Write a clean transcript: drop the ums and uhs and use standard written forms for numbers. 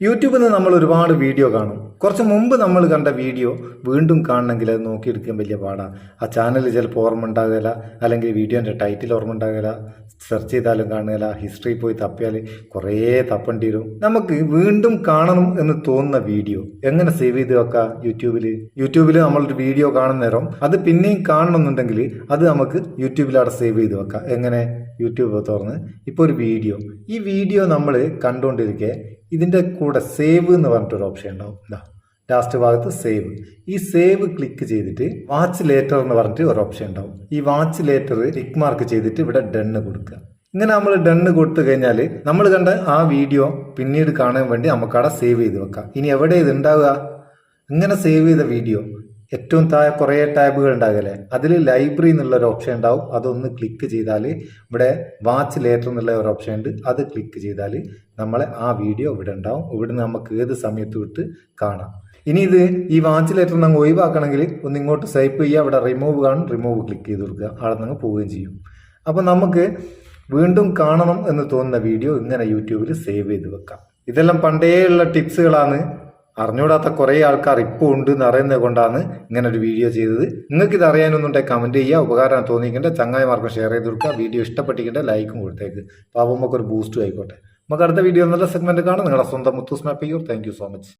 യൂട്യൂബിൽ നിന്ന് നമ്മൾ ഒരുപാട് വീഡിയോ കാണും. കുറച്ച് മുമ്പ് നമ്മൾ കണ്ട വീഡിയോ വീണ്ടും കാണണമെങ്കിൽ അത് നോക്കിയെടുക്കാൻ വലിയ പാടാണ്. ആ ചാനൽ ചിലപ്പോൾ ഓർമ്മ ഉണ്ടാകില്ല, അല്ലെങ്കിൽ വീഡിയോൻ്റെ ടൈറ്റിൽ ഓർമ്മ ഉണ്ടാകില്ല, സെർച്ച് ചെയ്താലും കാണുകയില്ല, ഹിസ്റ്ററി പോയി തപ്പിയാൽ കുറേ തപ്പേണ്ടി വരും. നമുക്ക് വീണ്ടും കാണണം എന്ന് തോന്നുന്ന വീഡിയോ എങ്ങനെ സേവ് ചെയ്ത് വെക്കാം? യൂട്യൂബിൽ നമ്മളൊരു വീഡിയോ കാണുന്ന നേരം അത് പിന്നെയും കാണണമെന്നുണ്ടെങ്കിൽ അത് നമുക്ക് യൂട്യൂബിൽ അവിടെ സേവ് ചെയ്ത് വെക്കാം. എങ്ങനെ? യൂട്യൂബ് തുറന്ന് ഇപ്പോൾ ഒരു വീഡിയോ നമ്മൾ കണ്ടുകൊണ്ടിരിക്കെ ഇതിൻ്റെ കൂടെ സേവ് എന്ന് പറഞ്ഞിട്ടൊരു ഓപ്ഷൻ ഉണ്ടാവും. ലാസ്റ്റ് ഭാഗത്ത് സേവ്. ഈ സേവ് ക്ലിക്ക് ചെയ്തിട്ട് വാച്ച് ലേറ്റർ എന്ന് പറഞ്ഞിട്ട് ഒരു ഓപ്ഷൻ ഉണ്ടാവും. ഈ വാച്ച് ലേറ്റർ ടിക്ക് മാർക്ക് ചെയ്തിട്ട് ഇവിടെ ഡണ്ണ് കൊടുക്കുക. ഇങ്ങനെ നമ്മൾ ഡണ്ണ് കൊടുത്തു കഴിഞ്ഞാൽ നമ്മൾ കണ്ട ആ വീഡിയോ പിന്നീട് കാണാൻ വേണ്ടി നമുക്കവിടെ സേവ് ചെയ്ത് വെക്കാം. ഇനി എവിടെ ഇത് ഉണ്ടാവുക? ഇങ്ങനെ സേവ് ചെയ്ത വീഡിയോ ഏറ്റവും താഴെ കുറേ ടാബുകൾ ഉണ്ടാകല്ലേ, അതിൽ ലൈബ്രറി എന്നുള്ള ഒരു ഓപ്ഷൻ ഉണ്ടാവും. അതൊന്ന് ക്ലിക്ക് ചെയ്താൽ ഇവിടെ വാച്ച് ലേറ്റർ എന്നുള്ള ഒരു ഓപ്ഷൻ ഉണ്ട്. അത് ക്ലിക്ക് ചെയ്താൽ നമ്മളെ ആ വീഡിയോ ഇവിടെ ഉണ്ടാവും. ഇവിടെ നമുക്ക് ഏത് സമയത്ത് വിട്ട് കാണാം. ഇനി ഇത് ഈ വാച്ച് ലേറ്റർ നമ്മൾ ഒഴിവാക്കണമെങ്കിൽ ഒന്ന് ഇങ്ങോട്ട് സ്വൈപ്പ് ചെയ്യുക, അവിടെ റിമൂവ് കാണും, റിമൂവ് ക്ലിക്ക് ചെയ്ത് കൊടുക്കുക, അവിടെ നിന്ന് പോവുകയും ചെയ്യും. അപ്പം നമുക്ക് വീണ്ടും കാണണം എന്ന് തോന്നുന്ന വീഡിയോ ഇങ്ങനെ യൂട്യൂബിൽ സേവ് ചെയ്ത് വെക്കാം. ഇതെല്ലാം പണ്ടേയുള്ള ടിപ്സുകളാണ്. അറിഞ്ഞൂടാത്ത കുറേ ആൾക്കാർ ഇപ്പോൾ ഉണ്ട് എന്ന് അറിയുന്നത് കൊണ്ടാണ് ഇങ്ങനെ ഒരു വീഡിയോ ചെയ്തത്. നിങ്ങൾക്ക് ഇത് അറിയാനൊന്നുണ്ടെങ്കിൽ കമൻറ്റ് ചെയ്യുക. ഉപകാരം തോന്നിക്കേണ്ട ചങ്ങായിമാർക്കും ഷെയർ ചെയ്ത് കൊടുക്കുക. വീഡിയോ ഇഷ്ടപ്പെട്ടിക്കേണ്ട ലൈക്കും കൊടുത്തേക്ക്. അപ്പോൾ നമുക്ക് ഒരു ബൂസ്റ്റും ആയിക്കോട്ടെ. നമുക്ക് അടുത്ത വീഡിയോ നല്ല സെഗ്മെന്റ് കാണാം. നിങ്ങളുടെ സ്വന്തം Muthoos Meppayur. Thank you so much.